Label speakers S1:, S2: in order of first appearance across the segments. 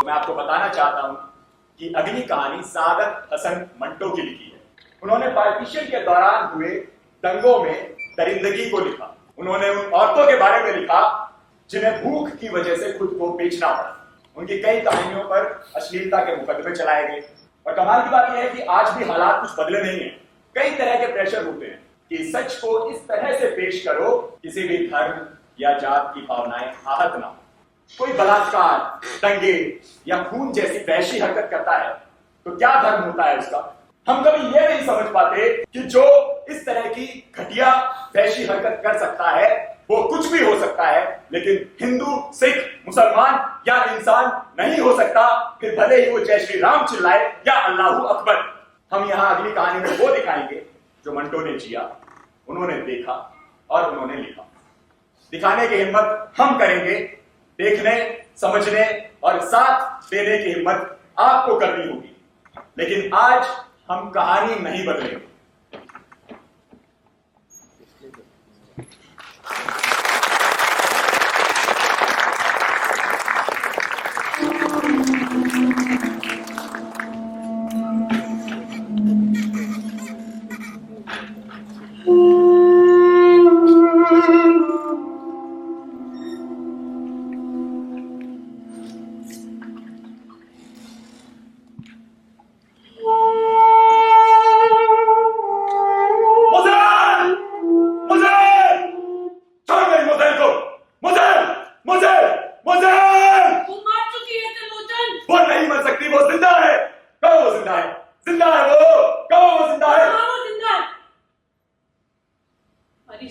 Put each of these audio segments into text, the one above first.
S1: मैं आपको बताना चाहता हूं कि अगली कहानी सादत हसन मंटो की लिखी है। उन्होंने पार्टीशन के दौरान हुए दंगों में दरिंदगी को लिखा। उन्होंने उन औरतों के बारे में लिखा जिन्हें भूख की वजह से खुद को बेचना पड़ा। उनकी कई कहानियों पर अश्लीलता के मुकदमे चलाए गए और कमाल की बात यह है कि आज भी हालात कुछ बदले नहीं है। कई तरह के प्रेशर होते हैं कि सच को इस तरह से पेश करो किसी भी धर्म या जात की भावनाएं आहत ना हो। कोई बलात्कार, दंगे या खून जैसी वहशी हरकत करता है तो क्या धर्म होता है उसका? हम कभी यह नहीं समझ पाते कि जो इस तरह की घटिया वहशी हरकत कर सकता है वो कुछ भी हो सकता है, लेकिन हिंदू, सिख, मुसलमान या इंसान नहीं हो सकता, फिर भले ही वो जय श्री राम चिल्लाए या अल्लाहू अकबर। हम यहाँ अगली कहानी में वो दिखाएंगे जो मंटो ने जिया, उन्होंने देखा और उन्होंने लिखा। दिखाने की हिम्मत हम करेंगे, देखने, समझने और साथ देने की हिम्मत आपको करनी होगी। लेकिन आज हम कहानी नहीं बदलेंगे।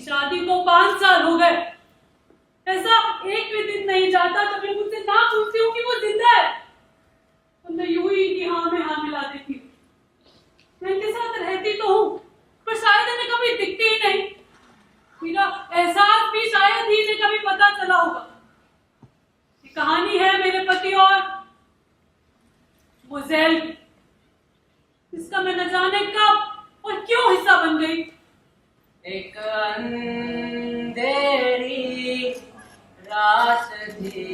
S2: शादी को 5 साल हो गए, ऐसा एक भी दिन नहीं जाता जब मैं मुझसे ना पूछती हूँ कि वो जिंदा है। तो मैं यूं ही कि हाँ में हाँ मिला देती हूँ। मैं इनके साथ रहती तो हूँ, पर शायद इन्हें कभी दिखती ही नहीं। मेरा एहसास भी शायद ही इन्हें कभी पता चला होगा। ये कहानी है मेरे पति और मोज़ेल, इसका मैं न जाने कब और क्यों हिस्सा बन गई।
S3: एक अंधेरी रात थी,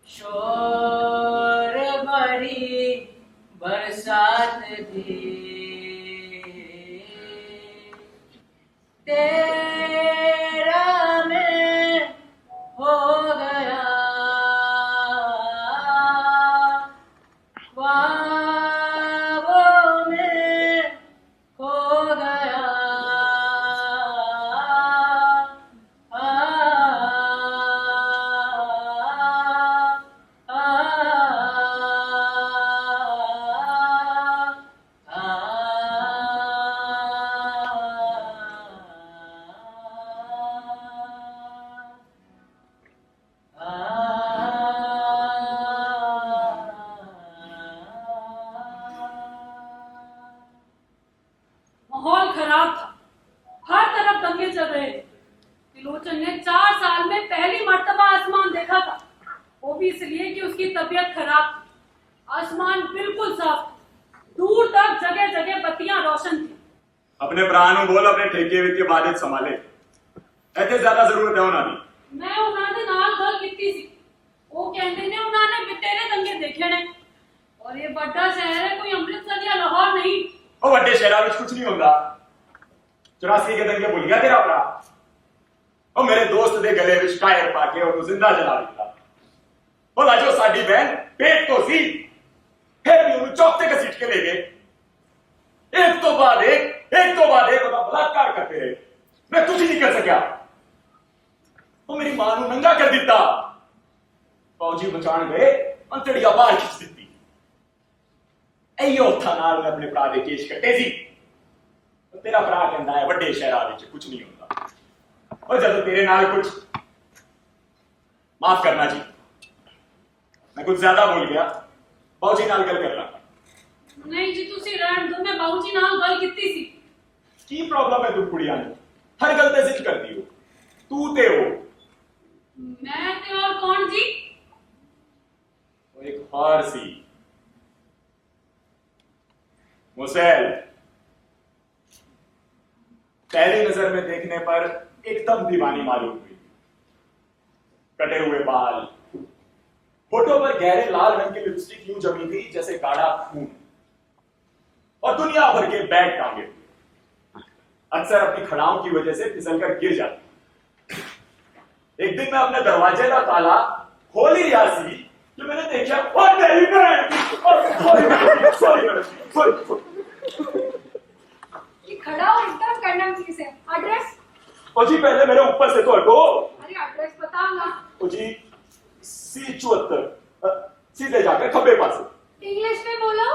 S3: शोर भरी बरसात थी, तेरा मैं हो गया
S2: माहौल खराब था, हर तरफ दंगे चल रहे थे। त्रिलोचन ने 4 साल में पहली मर्तबा आसमान देखा था, वो भी इसलिए कि उसकी तबीयत खराब थी। आसमान बिल्कुल साफ था, दूर तक जगह जगह बत्तियां रोशन थी।
S1: अपने प्राणों बोल, अपने ठेके विके बाधित संभाले, ऐसे ज्यादा जरूरत है होना भी।
S2: मैं उन्होंने नाल गल कीती सी, वो कहते ने उन्होंने बितेरे दंगे देखे ने, और ये बड़ा शहर है, कोई अमृतसर या लाहौर नहीं।
S1: ओ बड़े शहर में कुछ नहीं होता। 84 के दंगे भूल गया तेरा भरा। ओ मेरे दोस्त दे गले विच टायर पाके और जिंदा जला दिता। ओ लाजो साडी बहन पेट तो सी, फिर भी उन्हें चौकते घसीट के ले गए। एक तो बाद एक ओदा बलात्कार करते रहे। मैं कुछ नहीं कर सकिया। ओ मेरी मां नूं नंगा कर दिता। फौजी बचाण गए, अंतड़िया बाहर खिंच दिती। एयो था नाल मैं अपने भरा दे केस कट्टे सी। तेरा भरा कहंदा है वड्डे शहरां विच कुछ नहीं होता। और जब तेरे नाल कुछ, माफ करना जी, मैं कुछ ज्यादा बोल गया। बाऊजी नाल गल कर ला।
S2: नहीं जी, तुसी रहन दो, मैं बाऊजी नाल गल कीती सी।
S1: की प्रॉब्लम है तू कुड़ियां नूं? हर गल ते जिद करदी हो। तू ते हो।
S2: मैं ते और कौन जी?
S1: वो एक और सी मोज़ेल। पहली नजर में देखने पर एकदम दीवानी मालूम हुई। कटे हुए बाल, होठों पर गहरे लाल रंग की लिपस्टिक यूं जमी थी जैसे गाढ़ा खून, और दुनिया भर के बैग टांगे हुए, अक्सर अपनी खड़ाओं की वजह से फिसलकर गिर जाती। एक दिन मैं अपने दरवाजे का ताला खोल ही रहा सी कि मैंने देखा, और नहीं
S4: ये खड़ा और एकदम करना चीज है। एड्रेस?
S1: ओ जी पहले मेरे ऊपर से तो हटो।
S4: अरे एड्रेस बताओ ना।
S1: ओ जी C74, सीधे जाकर खब्बे पास,
S4: इंग्लिश में बोलो।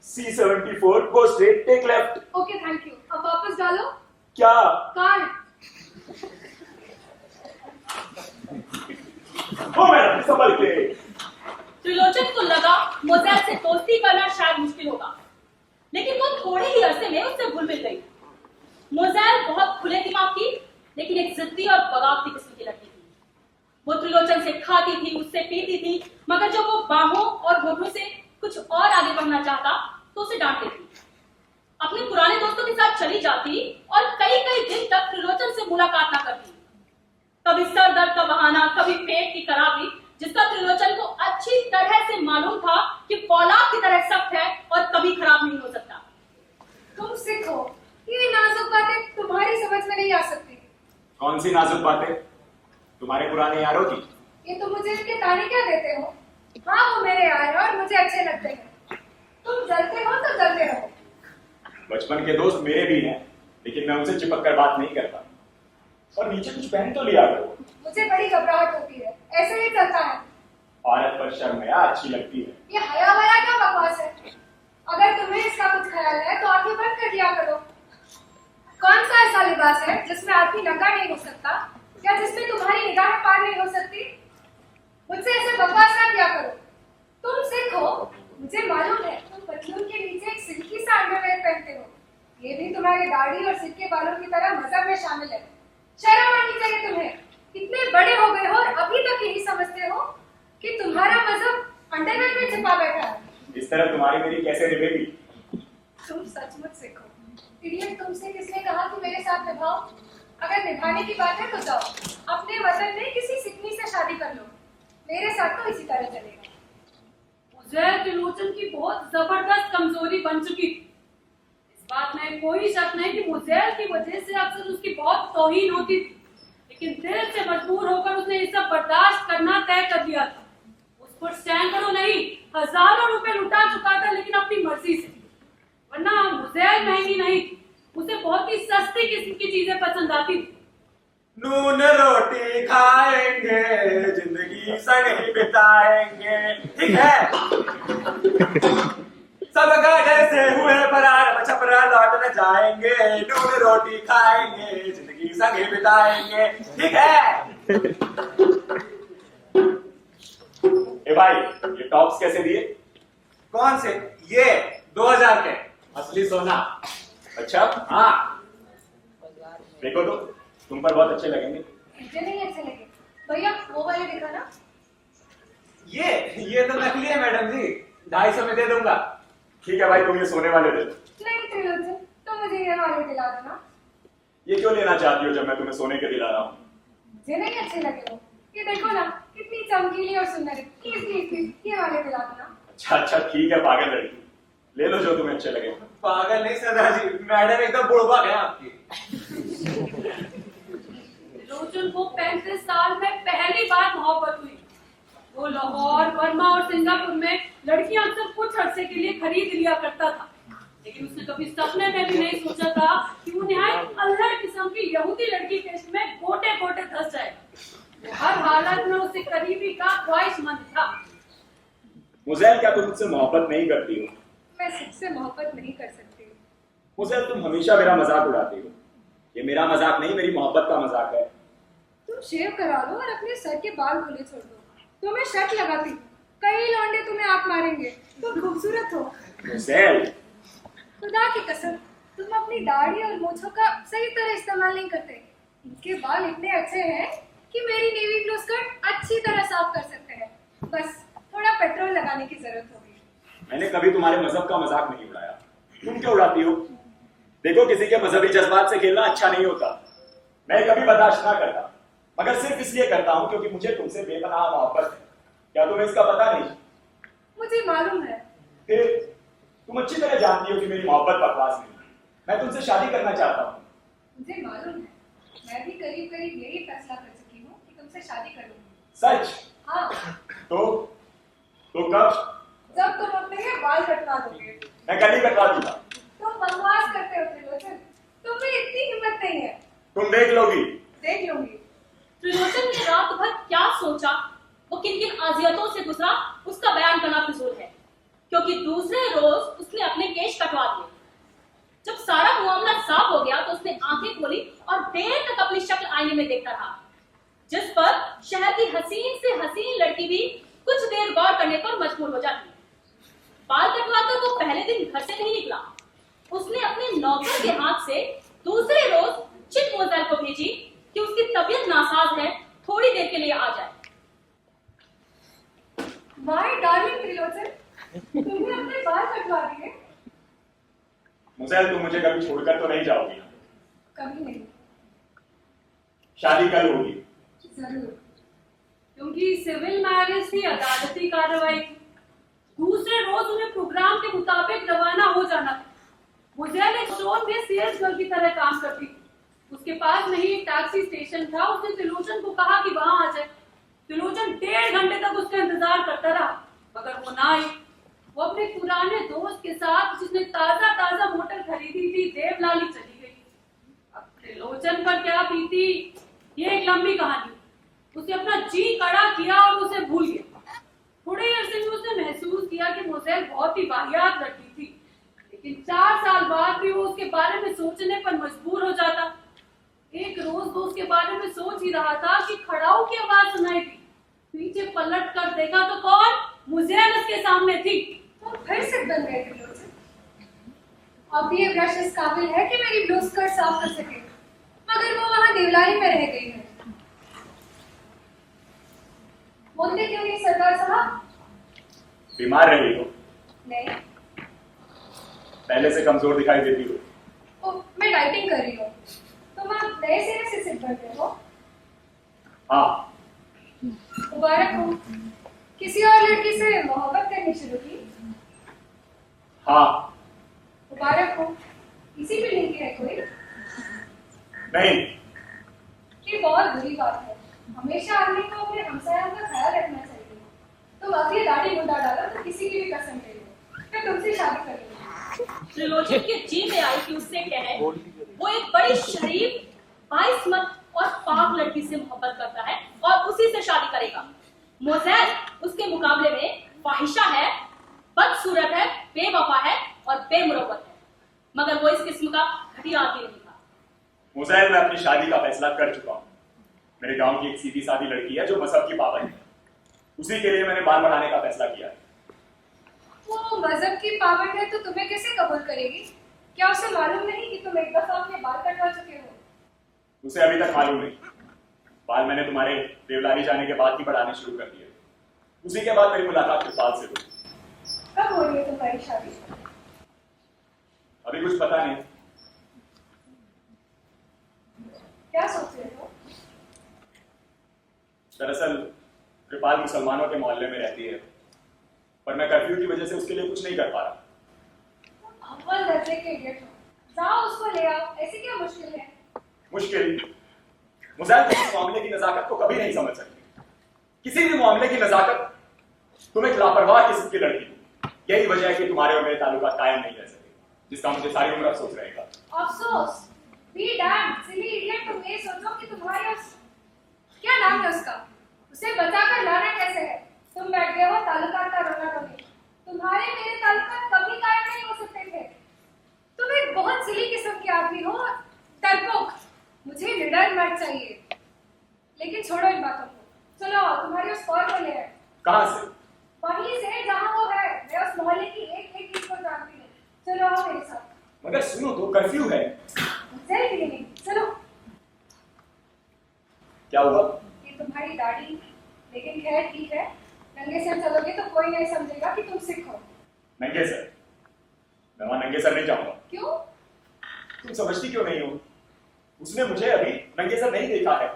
S1: C74, go straight, take left.
S4: Okay thank you. अब वापस डालो।
S1: क्या?
S4: कार्ड।
S1: ओ मैडम संभल के।
S5: त्रिलोचन को लगा मोज़ेल से दोस्ती करना शायद मुश्किल होगा, लेकिन वो थोड़े ही अरसे में उससे घुल मिल गई। मोज़ेल बहुत खुले दिमाग की, लेकिन एक जिद्दी और बगावती किस्म की लड़की थी। वो त्रिलोचन से खाती थी, उससे पीती थी, मगर जब वो बाहों और होठों से कुछ और आगे बढ़ना चाहता तो उसे डांटती थी। अपने पुराने दोस्तों के साथ चली जाती और कई कई दिन तक त्रिलोचन से मुलाकात ना करती। कभी सर दर्द का बहाना, कभी पेट की खराबी, जिसका त्रिलोचन को अच्छी तरह से मालूम था कि फौलाद की तरह सख्त है और कभी खराब नहीं हो सकता।
S4: तुम सिख हो, ये नाजुक बातें तुम्हारी समझ में नहीं आ सकती।
S1: कौन सी नाजुक बातें? तुम्हारे पुराने यारों की?
S4: ये तुम मुझे इनके ताने क्या देते हो? हाँ वो मेरे यार हैं और मुझे अच्छे लगते हैं। तुम जलते हो तो जलते रहो।
S1: बचपन के दोस्त मेरे भी हैं, लेकिन मैं उनसे चिपक कर बात नहीं करता। और नीचे कुछ पहन तो लिया करो।
S4: मुझे बड़ी घबराहट होती है, ऐसे ही चलता है।
S1: औरत पर शर्म हया अच्छी लगती है।
S4: ये हया वया क्या बकवास है? अगर तुम्हें इसका कुछ ख्याल है तो आंखें बंद कर दिया करो। कौन सा ऐसा लिबास है जिसमें आदमी नंगा नहीं हो सकता, या जिसमें तुम्हारी निगाहें पार नहीं हो सकती? मुझसे ऐसे बकवास ना किया करो। तुम सिख हो, मुझे मालूम है। तुम पतलून के नीचे एक सिल्की सा अंडरवेयर पहनते हो। ये भी तुम्हारे दाढ़ी और सिर के बालों की तरह मजहब में शामिल है। शर्म आनी चाहिए तुम्हें। इतने बड़े हो गए हो और अभी तक यही समझते हो कि तुम्हारा मजहब अंडरवेयर में छिपा बैठा है।
S1: इस तरह तुम्हारी मेरी कैसे निभेगी?
S4: तुम सचमुच सिख हो। इडियट, तुमसे किसने कहा कि मेरे साथ निभाओ? अगर निभाने की बात है तो जाओ, अपने वतन में किसी सिकनी से शादी कर लो। मेरे साथ तो इसी तरह चलेगा।
S2: मोज़ेल त्रिलोचन की बहुत जबरदस्त कमजोरी बन चुकी थी। इस बात में कोई शक नहीं कि मोज़ेल की वजह से अक्सर उसकी बहुत तौहीन होती थी, लेकिन दिल से मजबूर होकर उसने ये सब बर्दाश्त करना तय कर लिया था। उस पर सैकड़ों नहीं हजारों रुपए लुटा चुका था, लेकिन अपनी मर्जी से। वरना मोज़ेल महंगी नहीं थी, उसे बहुत ही सस्ती किस्म की चीजें पसंद आती थी।
S1: नून रोटी खाएंगे, जिंदगी संग ही बिताएंगे, ठीक है? सब गाड़े से हुए फरार, छपरा लौट न जाएंगे। नून रोटी खाएंगे, जिंदगी संग ही बिताएंगे, ठीक है? ए भाई, ये टॉप्स कैसे दिए?
S6: कौन से? ये 2000 के।
S1: असली सोना। अच्छा हाँ, देखो तो तुम पर बहुत अच्छे लगेंगे।
S4: मुझे नहीं अच्छे लगे। भैया वो वाले देखा ना।
S6: ये तो नकली है मैडम जी, 250 में दे दूंगा।
S1: ठीक है भाई, तुम ये सोने वाले दे दो।
S4: नहीं त्रिलोचन, तो मुझे ये वाले दिला दो ना।
S1: ये क्यों लेना चाहती हो जब मैं तुम्हें सोने के दिला रहा हूँ?
S4: मुझे नहीं अच्छे लगे वो। ये देखो ना, कितनी चमकीली और सुंदर है। प्लीज प्लीज प्लीज ये वाले दिला दो ना।
S1: अच्छा ठीक है पागल लड़की, ले लो जो तुम्हें अच्छे लगे।
S6: पागल नहीं सरदार जी, मैडम एकदम बुढ़वा है आपकी।
S2: त्रिलोचन को 35 साल में पहली बार मोहब्बत हुई। वो लाहौर, बर्मा और सिंगापुर में लड़कियां अक्सर कुछ अरसे के लिए खरीद लिया करता था, लेकिन उसने कभी सपने में भी नहीं सोचा था कि वो निहायत अल्हड़ किस्म की यहूदी लड़की के इश्क में गोटे गोटे धंस जाएगा। वो हर हालत में उससे करीबी का ख्वाहिशमंद था।
S1: मुज़ेल, क्या तुम मुझसे मोहब्बत नहीं करती हो?
S4: मैं सबसे मोहब्बत नहीं कर सकती।
S1: मुज़ेल, तुम हमेशा मेरा मजाक उड़ाती हो। ये मेरा मजाक नहीं, मेरी मोहब्बत का मजाक है।
S4: तुम शेव करा लो और अपने सर के बाल खुले छोड़ दो, तो मैं शर्त लगाती हूँ कई लौंडे तुम्हें आंख मारेंगे। तुम खूबसूरत हो।
S1: मुज़ेल,
S4: खुदा की कसम, तुम अपनी दाढ़ी और मूंछों का सही तरह इस्तेमाल नहीं करते। इनके बाल इतने अच्छे हैं कि मेरी नेवी ब्लू स्कर्ट अच्छी तरह साफ कर सकते हैं। बस थोड़ा पेट्रोल लगाने की जरूरत होगी।
S1: मैंने कभी तुम्हारे मजहब का मजाक नहीं उड़ाया। तुम क्यों उड़ाती हो? देखो, किसी के मजहबी जज्बात से खेलना अच्छा नहीं होता। मैं कभी बर्दाश्त ना करता। मगर सिर्फ इसलिए करता हूं क्योंकि मुझे तुमसे बेपनाह मोहब्बत है। क्या तुम्हें इसका पता नहीं?
S4: मुझे मालूम है।
S1: फिर तुम अच्छी तरह जानती हो कि मेरी मोहब्बत बकवास नहीं है। मैं तुमसे शादी करना चाहता हूँ।
S4: मुझे मालूम है। मैं भी करीब करीब यही फैसला कर चुकी हूँ कि तुमसे शादी करूंगी।
S1: सच?
S4: हाँ।
S1: तो कब?
S4: जब तुम अपने ये बाल कटवा दोगे।
S1: मैं कल ही कटवा दूंगा।
S4: तुम बकवास करते हो त्रिलोचन, तुम में इतनी हिम्मत नहीं है।
S1: तुम देख लोगी।
S4: देख लूंगी।
S5: त्रिलोचन ने रात भर क्या सोचा, वो किन किन अजियतों से गुजरा, उसका बयान करना फिजूल है, क्योंकि दूसरे रोज उसने अपने केश कटवा दिए। जब सारा मामला साफ हो गया तो उसने आंखें खोली और देर तक अपनी शक्ल आईने में देखता रहा, जिस पर शहर की हसीन से हसीन लड़की भी कुछ देर गौर करने पर मजबूर हो जाती। बाल कटवाकर वो पहले दिन घर से नहीं निकला। उसने अपने नौकर के हाथ से दूसरे रोज चिट मोज़ेल को भेजी कि उसकी तबीयत नासाज है, थोड़ी देर के लिए आ जाए।
S4: माय डार्लिंग त्रिलोचन, तुमने अपने बाल कटवा दिए।
S1: मोज़ेल, तुम मुझे कभी छोड़कर तो नहीं जाओगी?
S4: कभी नहीं।
S1: शादी कल होगी।
S4: जरूर।
S2: क्योंकि सिविल मैरिज थी, अदालती कार्रवाई थी। दूसरे रोज उन्हें प्रोग्राम के मुताबिक रवाना हो जाना था। मोज़ेल एक स्टोर में सेल्स गर्ल की तरह काम करती थी। उसके पास में ही एक टैक्सी स्टेशन था। उसने त्रिलोचन को कहा कि वहां आ जाए। त्रिलोचन 1.5 घंटे तक उसका इंतजार करता रहा, मगर वो ना आई। वो अपने पुराने दोस्त के साथ, जिसने ताजा मोटर खरीदी थी, देवलाली चली गई। अब त्रिलोचन पर क्या बीती, ये एक लंबी कहानी। उसे अपना जी कड़ा किया और उसे भूल गया। थोड़े अरसे में उसने महसूस किया कि मोज़ेल बहुत ही वाहियात लड़की थी, लेकिन 4 साल बाद भी वो उसके बारे में सोचने पर मजबूर हो जाता। एक रोज वो उसके बारे में सोच ही रहा था कि खड़ाऊ की आवाज सुनाई दी। पीछे पलट कर देखा तो कौन? मोज़ेल उसके सामने थी।
S4: तुम फिर से बन गए त्रिलोचन। अब ये ब्रश इस काबिल है कि मेरी ब्लू स्कर्ट साफ कर सके, मगर वो वहां देवलाली में रह गई है। बोलते क्यों नहीं सरदार साहब?
S1: बीमार रही हो?
S4: नहीं।
S1: पहले से कमजोर दिखाई देती हो।
S4: मैं डाइटिंग कर रही हूँ। तुम आप नए सिरे से सिद्ध बनते हो?
S1: हाँ।
S4: मुबारक हो। किसी और लड़की से मोहब्बत करनी शुरू की?
S1: हाँ।
S4: मुबारक हो। इसी बिल्डिंग की है कोई?
S1: नहीं।
S4: ये बहुत बुरी बात है। हमेशा आदमी को अपने हमसायों का ख्याल रखना चाहिए। तुम अगली दाढ़ी मुंडा डालो तो किसी की भी कसम ले लो, मैं तुमसे शादी कर लूंगी।
S5: त्रिलोचन के जी में आई कि उससे कहे वो एक बड़ी शरीफ, बाइस्मत और पाक लड़की से मोहब्बत करता है और उसी से शादी करेगा। मोज़ेल उसके मुकाबले में फाहिशा है, बदसूरत है, बेवफा है और बेमुरव्वत है, मगर वो इस किस्म का घटिया आदमी नहीं था।
S1: मोज़ेल, मैं अपनी शादी का फैसला कर चुका हूँ। मेरे गांव की एक सीधी सादी लड़की है जो मजहब की पाबंद है। उसी के लिए मैंने बाल बढ़ाने का फैसला किया है।
S4: वो मजहब की पाबंद है तो तुम्हें कैसे कबूल करेगी? क्या उसे मालूम नहीं कि तुम एक दफा अपने बाल कटवा चुके हो?
S1: उसे अभी तक मालूम नहीं। बाल मैंने तुम्हारे देवलाली जाने के बाद ही बढ़ाने शुरू कर दिए। उसी के बाद मेरी मुलाकात कृपाल से हुई।
S4: कब हो रही है तुम्हारी शादी?
S1: अभी कुछ पता नहीं।
S4: क्या सोच रहे हो?
S1: दरअसल कृपाल मुसलमानों के मोहल्ले में रहती है, पर मैं कर्फ्यू की वजह से उसके लिए कुछ नहीं कर पा रहा।
S4: अव्वल दर्जे के इडियट हो। जाओ उसको ले आओ, ऐसी क्या मुश्किल है?
S1: मुश्किल? मोज़ेल, तुम इस मामले की नजाकत को कभी नहीं समझ सकती। किसी भी मामले की नजाकत तुम एक लापरवाह किस्म की लड़की हो। यही वजह है कि तुम्हारे और मेरे ताल्लुकात कायम नहीं रह सके, जिसका मुझे सारी उम्र अफसोस रहेगा।
S4: अफसोस? बी डैम्ड सिली इडियट, तुम ये सोचो कि तुम्हारे क्या नाम है उसका, उसे बचाकर लाना कैसे है? तुम बैठ गए हो ताल्लुकात का रोना टोली। तुम्हारे मेरे ताल्लुकात कभी कायम नहीं हो सकते थे। तुम एक बहुत सिली किस्म के आदमी हो, डरपोक। मुझे निडर मर्द चाहिए। लेकिन छोड़ो इन बातों को, चलो तुम्हारे उस कॉल को ले आए।
S1: कहाँ से?
S4: वहीं से जहाँ वो है। मैं उस मोहल्ले की एक एक चीज को जानती हूँ। चलो आओ मेरे साथ।
S1: मगर सुनो तो, कर्फ्यू है।
S4: जल्दी नहीं, चलो।
S1: क्या हुआ?
S4: ये तुम्हारी दाढ़ी, लेकिन खैर ठीक है। नंगे सर चलोगे तो कोई नहीं समझेगा कि तुम सिख हो।
S1: नंगे सर? मैं वहां नंगे सर नहीं जाऊंगा।
S4: क्यों?
S1: तुम समझती क्यों नहीं हो? उसने मुझे अभी नंगे सर नहीं देखा है।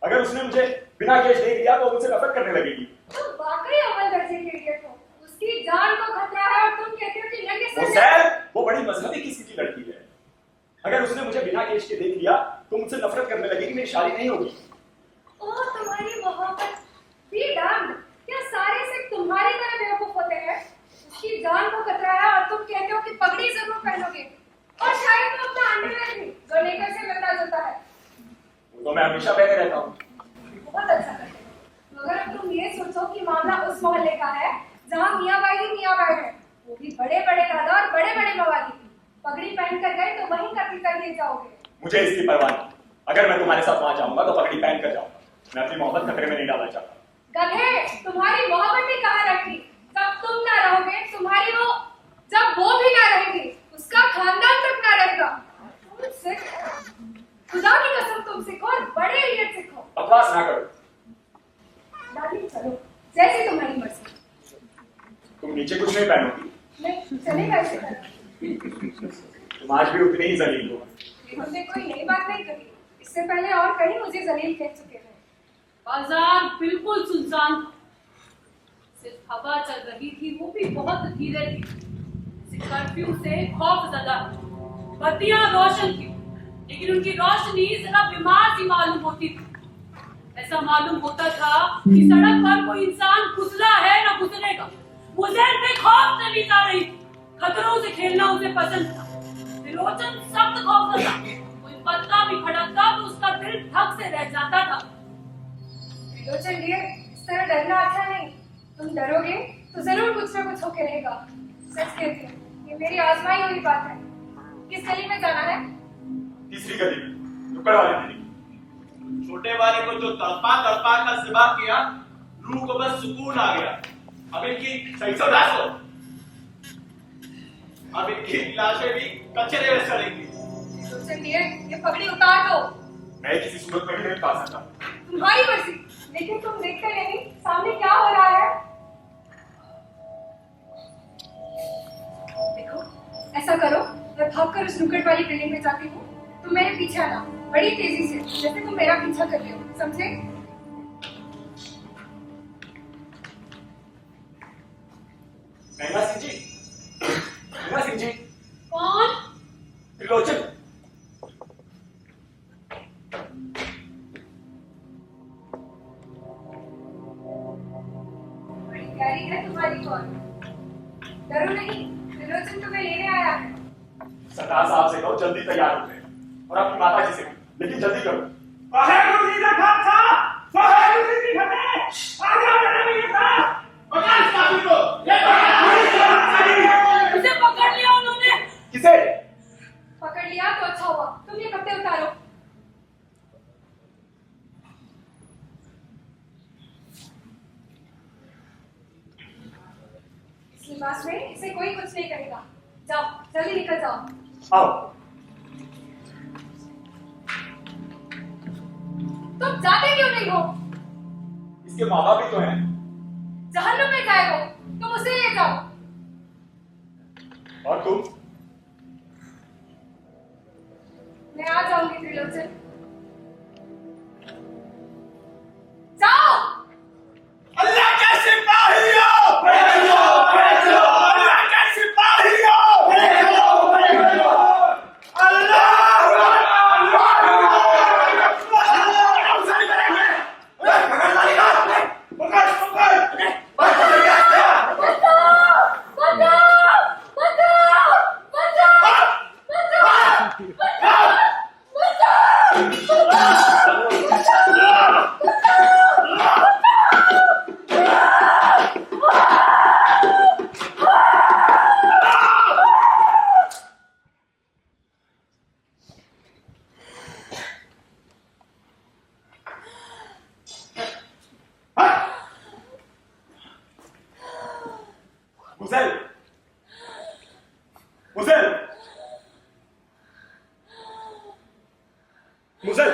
S1: अगर उसने मुझे बिना केस दे दिया तो मुझसे नफरत करने लगेगी।
S4: तुम वाकई अव्वल दर्जे के इडियट हो। उसकी जान को खतरा है और तुम कहते हो कि नंगे सर
S1: मुज़ैल, वो बड़ी मजहबी किस्म की लड़की है। अगर उसने मुझे बिना केस के देख लिया तो मुझसे नफरत करने लगेगी, मेरी शादी नहीं होगी।
S4: ओह, तुम्हारी मोहब्बत बी डैम्ड। क्या सारे सिख तुम्हारी तरह बेवकूफ होते हैं? उसकी जान को खतरा है और तुम कहते हो कि पगड़ी जरूर पहनोगे और शायद तुम अपना अंडरवेयर भी जो नेकर से मिलता जुलता है।
S1: वो तो मैं हमेशा पहने रहता हूँ।
S4: बहुत अच्छा करते हो। मगर अब तुम ये सोचो कि मामला उस मोहल्ले का है जहाँ मियाँ भाई ही मियाँ भाई है, वो भी बड़े बड़े दादा और बड़े बड़े मवाली। पगड़ी पहन कर गए तो वहीं कत्ल कर दिए जाओगे।
S1: मुझे इसकी परवाह नहीं। अगर मैं तुम्हारे साथ वहां जाऊंगा तो पगड़ी पहन कर जाऊंगा। मैं अपनी मोहब्बत खतरे में नहीं डालना चाहता।
S4: गधे, तुम्हारी मोहब्बत भी कहाँ रहेगी जब तुम ना रहोगे? तुम्हारी वो जब वो भी ना रहेगी, उसका खानदान तक ना रहेगा। तुम सिख, खुदा की कसम तुम सिख और बड़े इडियट सिख हो।
S1: बकवास ना करो।
S4: दादी चलो, जैसी तुम्हारी मर्जी।
S1: तुम नीचे कुछ नहीं पहनोगी।
S4: नहीं चलेगा ऐसे करना।
S1: तुम आज भी उतनी ही जलील हो।
S4: हमने कोई नई बात नहीं करी। इससे पहले और कहीं मुझे जलील कह चुके हैं।
S2: बाजार बिल्कुल सुनसान था। सिर्फ हवा चल रही थी, वो भी बहुत धीरे थी। कर्फ्यू से खौफजदा बत्तियां रोशन थी, लेकिन उनकी रोशनी जरा बीमार सी मालूम होती थी। ऐसा मालूम होता था कि सड़क पर कोई इंसान गुजरा है ना गुजरेगा। मुज़ैल पे खौफ चली जा रही थी। खतरों से खेलना उसे पसंद था। त्रिलोचन सख्त खौफजदा, कोई पत्ता भी खड़कता तो उसका दिल धक से रह जाता था।
S4: त्रिलोचन डियर, इस तरह डरना अच्छा नहीं। तुम डरोगे तो जरूर कुछ ना कुछ होके रहेगा। सच कहती हूँ, ये मेरी आजमाई हुई बात है। किस गली में जाना है?
S1: तीसरी गली में, नुक्कड़ वाली गली।
S6: छोटे वाले को जो तड़पा तड़पा कर सिवा किया, रूह को बस सुकून आ गया। अब इनकी सही से उदास हो। अब इनकी लाशें भी कचरे में सड़ेंगी।
S4: त्रिलोचन डियर, ये पगड़ी उतार दो।
S1: मैं किसी सूरत में भी नहीं पा सकता।
S4: तुम्हारी मर्जी, लेकिन तुम देखते नहीं सामने क्या हो रहा है। देखो, ऐसा करो, मैं भागकर उस नुक्कड़ वाली बिल्डिंग में जाती हूँ। तुम मेरे पीछे आना बड़ी तेजी से, जैसे तुम मेरा पीछा कर रहे हो, समझे?
S1: महंगा सिंह जी, महंगा सिंह जी।
S2: कौन?
S1: त्रिलोचन।
S4: बड़ी प्यारी है तुम्हारी कौन। डरो नहीं, त्रिलोचन तुम्हें लेने आया है।
S1: सरदार साहब से कहो जल्दी तैयार हो जाए और अपनी माता जी से कहो, लेकिन जल्दी करो।
S2: उसे पकड़ लिया उन्होंने।
S1: किसे?
S4: पकड़ लिया तो अच्छा हुआ। तुम ये पत्ते उतारो। इस लिबास में इसे कोई कुछ नहीं करेगा। जाओ, जल्दी निकल जाओ।
S1: आओ।
S4: तुम जाते क्यों नहीं हो?
S1: इसके माँ बाप भी तो हैं।
S4: जहन्नुम में जाए हो, तुम उसे ले जाओ।
S1: और तुम?
S4: मैं आ जाऊंगी त्रिलोचन। जाओ।
S6: अल्लाह के सिपाहियों! अल्लाह के सिपाहियों!
S1: मुज़ैल! मुज़ैल! मुज़ैल!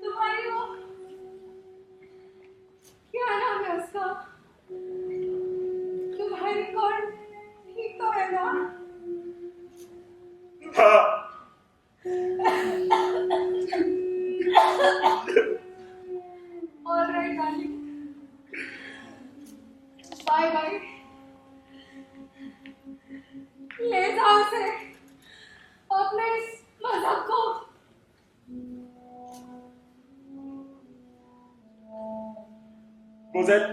S4: तुम्हारी वो क्या नाम है उसका? तुम्हारी कौन ठीक तो है ना?
S1: हाँ।
S4: Alright darling, bye bye. ले जाओ उसे अपने इस मजाक को।
S1: मोज़ेल,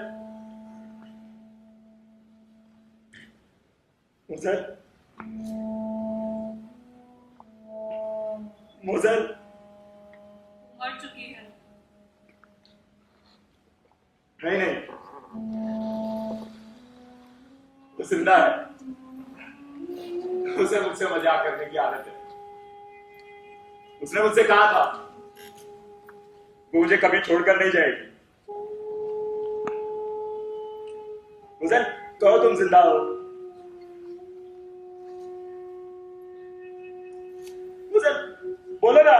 S1: मोज़ेल, मोज़ेल,
S2: मर चुकी है।
S1: नहीं नहीं, वो जिंदा है। उसे मुझसे मजाक करने की आदत है। उसने मुझसे कहा था वो मुझे कभी छोड़कर नहीं जाएगी। मोज़ेल, कहो तुम जिंदा हो। मोज़ेल, बोलो ना।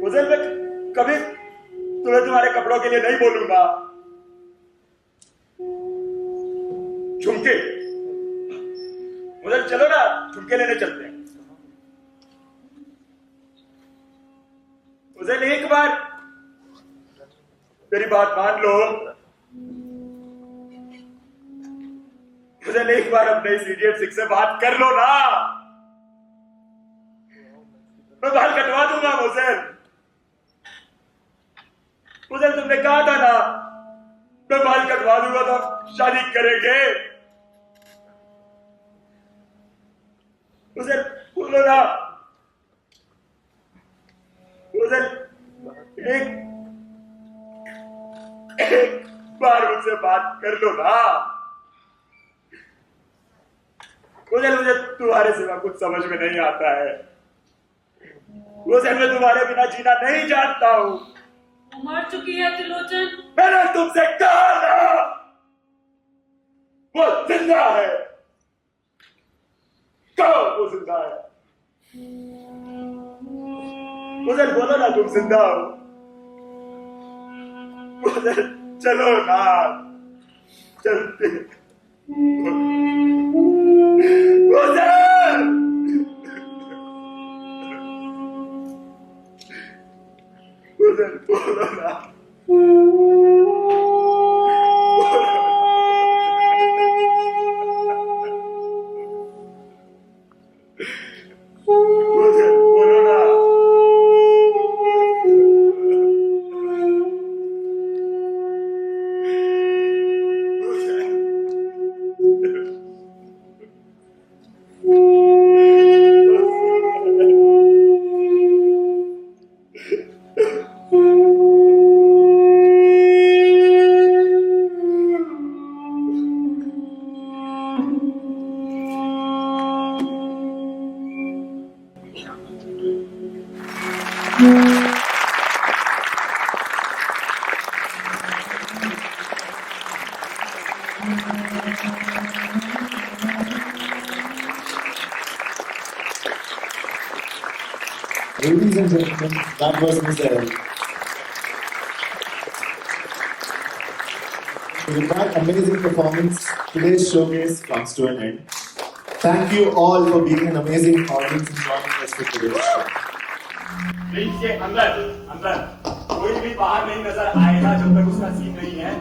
S1: मोज़ेल, मैं कभी तुम्हें तुम्हारे कपड़ों के लिए नहीं बोलूंगा। झुमके, मोज़ेल चलो ना, झुमके लेने चलते हैं। मोज़ेल एक बार मेरी बात मान लो। मोज़ेल एक बार अपने इस इडियट सिख से बात कर लो ना। मैं बाल कटवा दूंगा मोज़ेल। मोज़ेल तुमने कहा था ना मैं बाल कटवा दूंगा तो शादी करेंगे। मोज़ेल बोलो ना। मोज़ेल एक बार मुझसे बात कर लो ना। मुझे तुम्हारे सिवा कुछ समझ में नहीं आता है। मैं तुम्हारे बिना जीना नहीं जानता हूं।
S2: वो मर चुकी है त्रिलोचन।
S1: मैंने तुमसे कहा ना वो जिंदा है। कहो वो जिंदा है। मुझे बोलो ना तुम जिंदा हो। मुझे चलो ना, चलते। मुझे बोलो ना। मुझे बोलो ना।
S7: Ladies and gentlemen, that was Mozzelle. With that amazing performance, today's showcase comes to an end. Thank you all for being an amazing audience and joining us for today's show.
S1: Please के अंदर अंदर कोई भी बाहर नहीं नजर आएगा जब तक उसका सीन नहीं है।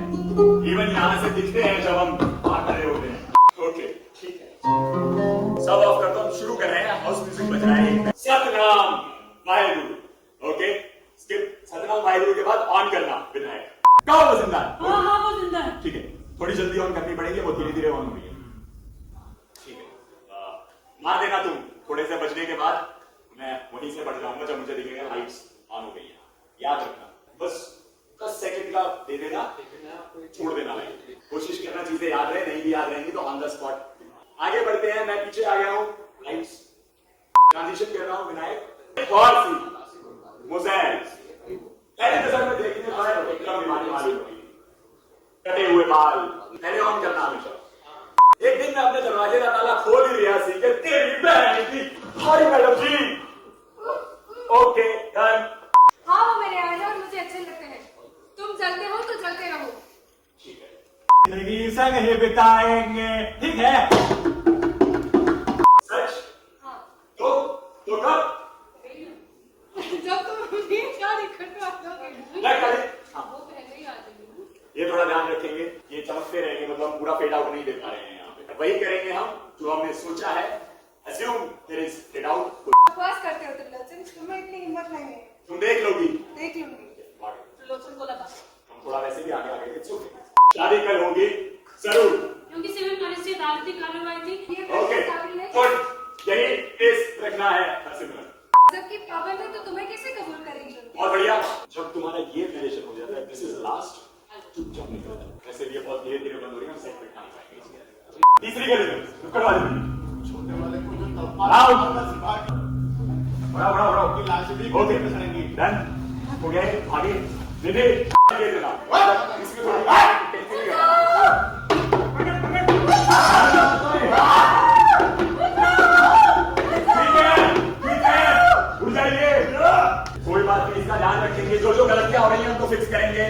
S1: इवन यहाँ से दिखते हैं जब हम बाहर खड़े होते हैं। ओके ठीक है, सब ऑफ कर दो, हम शुरू कर रहे हैं। हाउस म्यूजिक बज रहा है। सतनाम वाहेगुरु। Okay skip. सतनाम वाहेगुरु के बाद ऑन करना विनायक। कहो वो जिंदा है।
S2: हाँ हाँ वो जिंदा है।
S1: ठीक है, थोड़ी जल्दी ऑन करनी पड़ेगी, वो धीरे धीरे ऑन हुई है। ठीक है, मार देना तुम। थोड़े से बजने के बाद मैं वहीं से बढ़ जाऊंगा जब मुझे दिखेगा लाइट्स ऑन हो गई है। याद रखना, बस 10 सेकंड का दे देना, छोड़ देना लाइट। कोशिश करना चीजें याद रहे, नहीं भी याद रहेंगी तो ऑन द स्पॉट। आगे बढ़ते हैं, मैं पीछे आ गया हूं। लाइट्स ट्रांजिशन कर रहा हूं विनायक। और सी मोज़ेल पहले नजर में देखने पर एकदम बीमारी मालूम होगी। कटे हुए बाल पहले ऑन करना हमेशा। एक दिन मैं अपने दरवाजे का ताला खोल ही रहा सी कि तेरी बहन की sorry madam ji. Okay done.
S4: हाँ वो मेरे आइडिया मुझे अच्छे लगते हैं। तुम चलते हो तो चलते रहो।
S1: ठीक है, जिंदगी संग ही बिताएंगे। ठीक है, सच?
S4: हाँ
S1: तो कब?
S4: जब तुम
S1: पूरा फेड आउट नहीं दे पा रहे हैं यहाँ पे। वही करेंगे हम जो हमने सोचा है। Assume there is fade out.
S4: बकवास करते हो त्रिलोचन, तुम्हें इतनी हिम्मत नहीं है।
S1: तुम देख लोगी।
S4: देख लूंगी।
S5: त्रिलोचन को लगा
S1: हम थोड़ा वैसे भी आगे आगे थे। शादी कल होगी जरूर।
S2: क्योंकि सिविल मैरिज से अदालती कार्रवाई थी।
S1: Okay, good. यही केस रखना है सिमिलर।
S4: जबकि पाबंद है तो तुम्हें कैसे कबूल करेंगे?
S1: बहुत बढ़िया। जब तुम्हारा ये रिलेशन हो जाता है, दिस इज लास्ट, चुपचाप निकल जाओ। ऐसे भी बहुत धीरे धीरे बंद हो रही है, सेट पे खाना खाएंगे। तीसरी गली करवा देंगे।
S6: छोटे वाले को जो
S1: आओ।
S6: बड़ा
S1: बढ़ाओ बढ़ाओ।
S6: की लाश भी
S1: ओके
S6: करेंगी।
S1: डन हो गया है। आगे दीदी ये देना इसमें थोड़ा टेंशन नहीं करना। ठीक है उठ जाइए। कोई बात नहीं, इसका ध्यान रखेंगे। जो जो गलतियां हो रही हैं उनको फिक्स करेंगे।